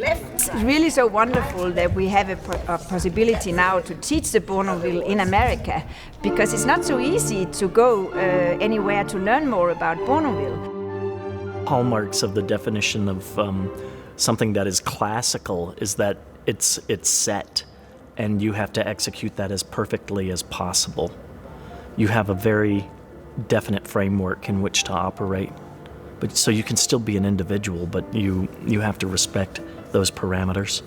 It's really so wonderful that we have a possibility now to teach the Bournonville in America, because it's not so easy to go anywhere to learn more about Bournonville. Hallmarks of the definition of something that is classical is that it's set, and you have to execute that as perfectly as possible. You have a very definite framework in which to operate. But so you can still be an individual, but you have to respect those parameters.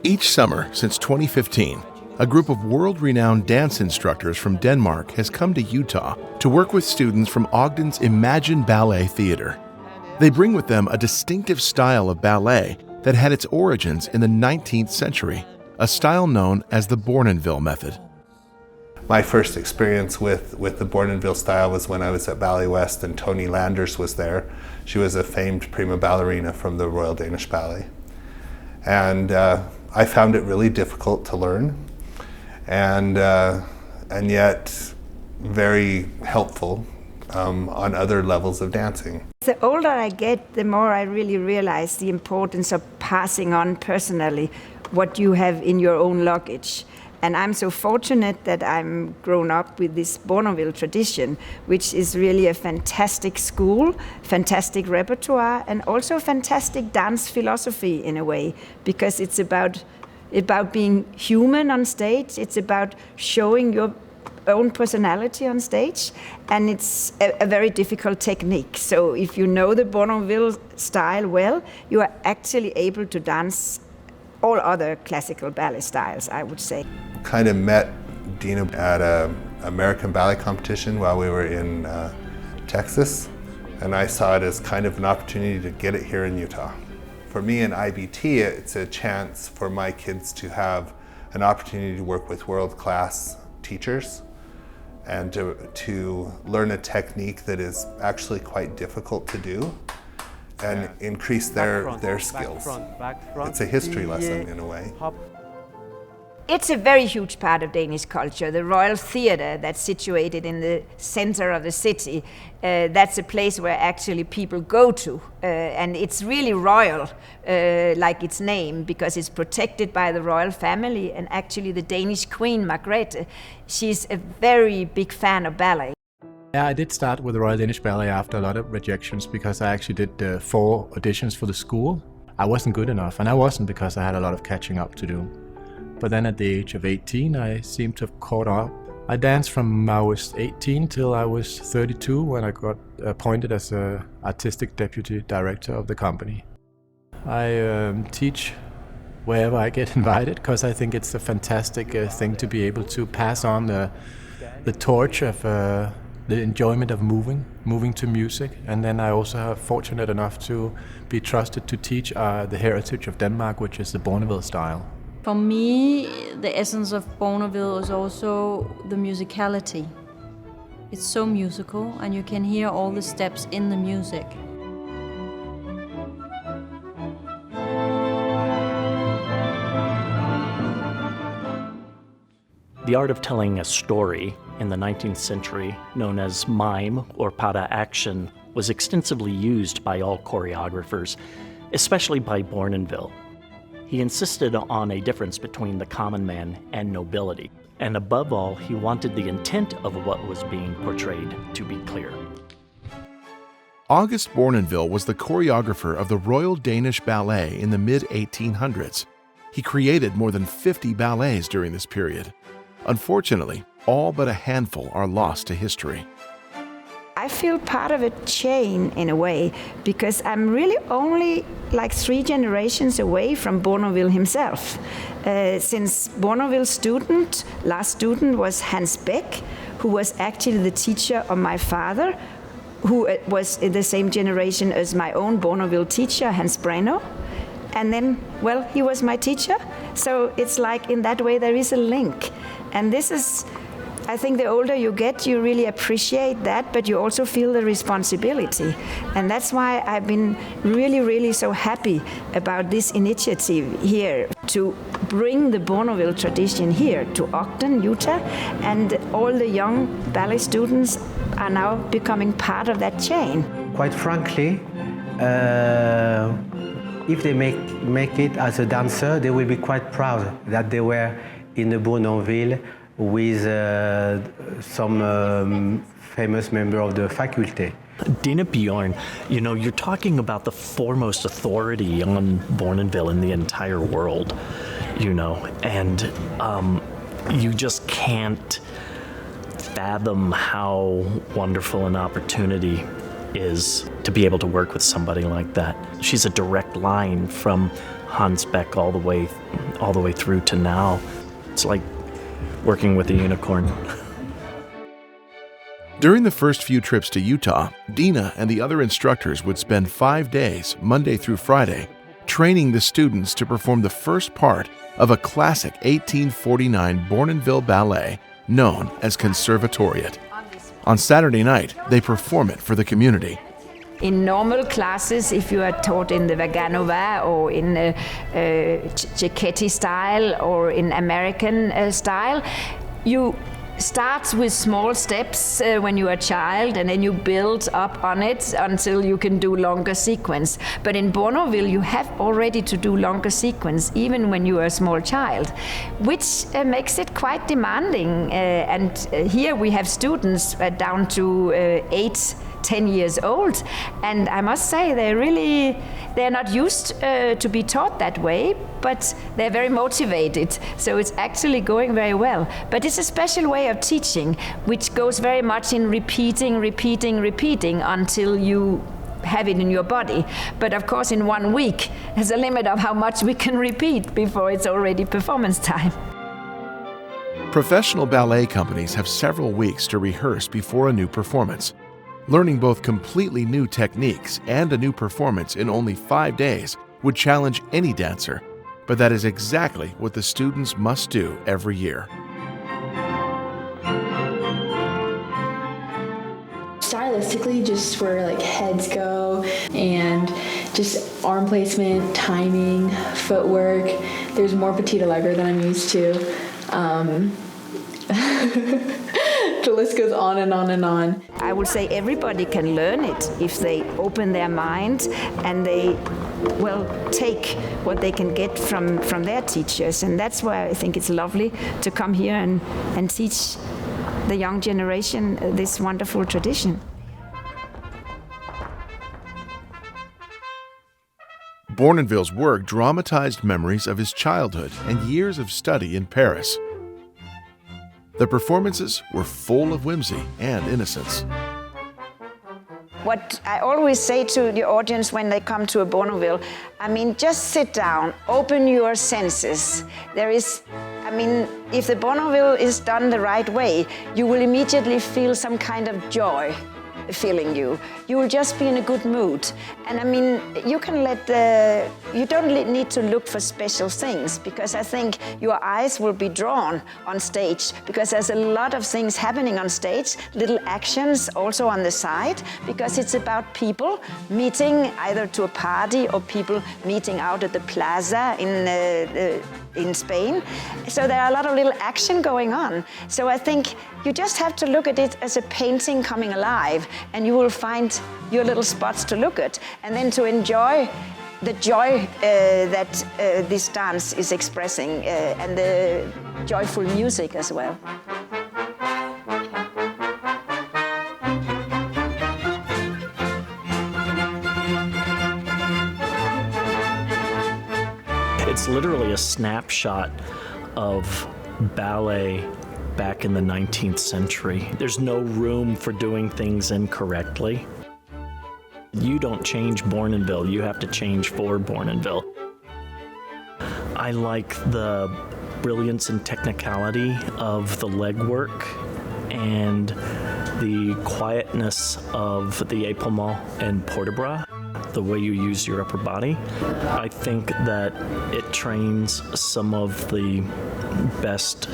Each summer since 2015, a group of world-renowned dance instructors from Denmark has come to Utah to work with students from Ogden's Imagine Ballet Theater. They bring with them a distinctive style of ballet that had its origins in the 19th century, a style known as the Bournonville method. My first experience with the Bournonville style was when I was at Ballet West and Toni Landers was there. She was a famed prima ballerina from the Royal Danish Ballet. And I found it really difficult to learn, and yet very helpful on other levels of dancing. The older I get, the more I really realize the importance of passing on personally what you have in your own luggage. And I'm so fortunate that I'm grown up with this Bournonville tradition, which is really a fantastic school, fantastic repertoire, and also fantastic dance philosophy in a way, because it's about being human on stage, it's about showing your own personality on stage, and it's a very difficult technique. So if you know the Bournonville style well, you are actually able to dance all other classical ballet styles, I would say. Kind of met Dinna at an American ballet competition while we were in Texas, and I saw it as kind of an opportunity to get it here in Utah. For me in IBT, it's a chance for my kids to have an opportunity to work with world-class teachers and to learn a technique that is actually quite difficult to do and increase their skills. It's a history lesson in a way. It's a very huge part of Danish culture. The Royal Theatre that's situated in the center of the city, that's a place where actually people go to. And it's really royal, like its name, because it's protected by the royal family, and actually the Danish Queen, Margrethe, she's a very big fan of ballet. Yeah, I did start with the Royal Danish Ballet after a lot of rejections, because I actually did 4 auditions for the school. I wasn't good enough, and I wasn't, because I had a lot of catching up to do. But then at the age of 18, I seemed to have caught up. I danced from I was 18 till I was 32, when I got appointed as an artistic deputy director of the company. I teach wherever I get invited, because I think it's a fantastic thing to be able to pass on the torch of the enjoyment of moving to music. And then I also have fortunate enough to be trusted to teach the heritage of Denmark, which is the Bournonville style. For me, the essence of Bournonville is also the musicality. It's so musical, and you can hear all the steps in the music. The art of telling a story in the 19th century, known as mime or para action, was extensively used by all choreographers, especially by Bournonville. He insisted on a difference between the common man and nobility, and above all, he wanted the intent of what was being portrayed to be clear. August Bournonville was the choreographer of the Royal Danish Ballet in the mid-1800s. He created more than 50 ballets during this period. Unfortunately, all but a handful are lost to history. I feel part of a chain in a way, because I'm really only like 3 generations away from Bournonville himself. Since Bournonville's last student was Hans Beck, who was actually the teacher of my father, who was in the same generation as my own Bournonville teacher, Hans Breno. And then, well, he was my teacher. So it's like in that way there is a link. And this is, I think the older you get, you really appreciate that, but you also feel the responsibility. And that's why I've been really, really so happy about this initiative here to bring the Bournonville tradition here to Ogden, Utah, and all the young ballet students are now becoming part of that chain. Quite frankly, if they make it as a dancer, they will be quite proud that they were in the Bournonville with some famous member of the faculty. Dinna Bjorn, you know, you're talking about the foremost authority on Bournonville in the entire world, you know, and you just can't fathom how wonderful an opportunity is to be able to work with somebody like that. She's a direct line from Hans Beck all the way through to now. It's like working with a unicorn. During the first few trips to Utah, Dinna and the other instructors would spend 5 days, Monday through Friday, training the students to perform the first part of a classic 1849 Bournonville ballet known as Conservatoriet. On Saturday night, they perform it for the community. In normal classes, if you are taught in the Vaganova or in Cecchetti style or in American style, you start with small steps when you are a child, and then you build up on it until you can do longer sequence. But in Bournonville, you have already to do longer sequence, even when you are a small child, which makes it quite demanding. And here we have students down to 8-10 years old, and I must say they're not used to be taught that way, but they're very motivated, so it's actually going very well. But it's a special way of teaching, which goes very much in repeating until you have it in your body. But of course in 1 week there's a limit of how much we can repeat before it's already performance time. Professional ballet companies have several weeks to rehearse before a new performance. Learning both completely new techniques and a new performance in only 5 days would challenge any dancer, but that is exactly what the students must do every year. Stylistically, just where like heads go and just arm placement, timing, footwork, there's more petit allegro than I'm used to. The list goes on and on and on. I would say everybody can learn it if they open their mind and they take what they can get from their teachers. And that's why I think it's lovely to come here and teach the young generation this wonderful tradition. Bournonville's work dramatized memories of his childhood and years of study in Paris. The performances were full of whimsy and innocence. What I always say to the audience when they come to a Bournonville, I mean, just sit down, open your senses. If the Bournonville is done the right way, you will immediately feel some kind of joy filling you. You will just be in a good mood. And I mean, you don't need to look for special things, because I think your eyes will be drawn on stage, because there's a lot of things happening on stage, little actions also on the side, because it's about people meeting either to a party or people meeting out at the plaza in Spain. So there are a lot of little action going on. So I think you just have to look at it as a painting coming alive, and you will find your little spots to look at, and then to enjoy the joy that this dance is expressing, and the joyful music as well. It's literally a snapshot of ballet back in the 19th century. There's no room for doing things incorrectly. You don't change Bournonville, you have to change for Bournonville. I like the brilliance and technicality of the legwork and the quietness of the épaulement and port-de-bras, the way you use your upper body. I think that it trains some of the best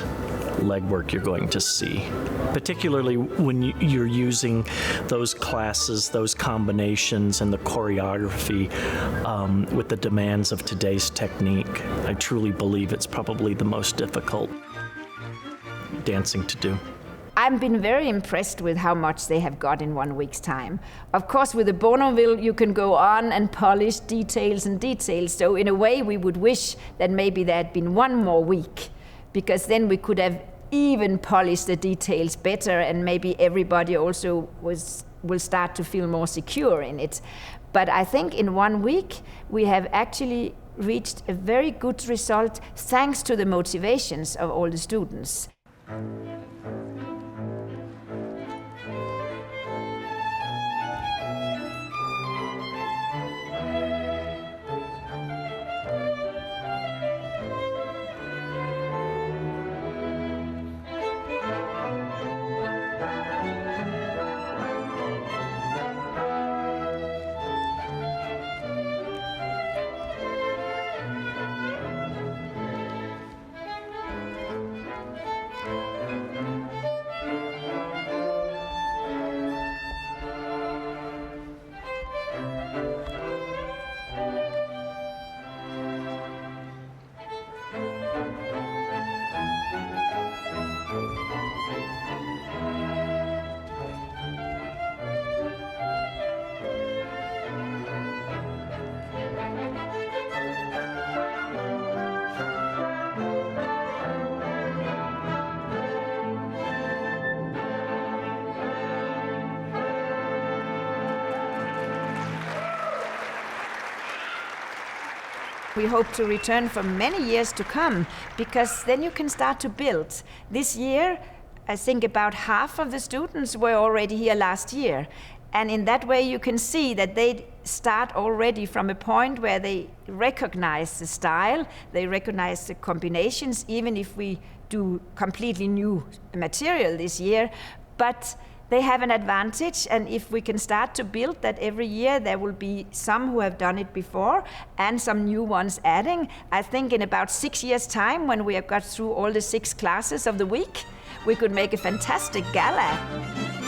legwork you're going to see, particularly when you're using those classes, those combinations, and the choreography with the demands of today's technique. I truly believe it's probably the most difficult dancing to do. I've been very impressed with how much they have got in 1 week's time. Of course, with the Bournonville, you can go on and polish details and details. So in a way, we would wish that maybe there had been 1 more week, because then we could have even polished the details better, and maybe everybody also will start to feel more secure in it. But I think in 1 week, we have actually reached a very good result thanks to the motivations of all the students. We hope to return for many years to come, because then you can start to build. This year, I think about half of the students were already here last year. And in that way, you can see that they start already from a point where they recognize the style, they recognize the combinations, even if we do completely new material this year. But they have an advantage, and if we can start to build that every year, there will be some who have done it before and some new ones adding. I think in about 6 years' time, when we have got through all the 6 classes of the week, we could make a fantastic gala.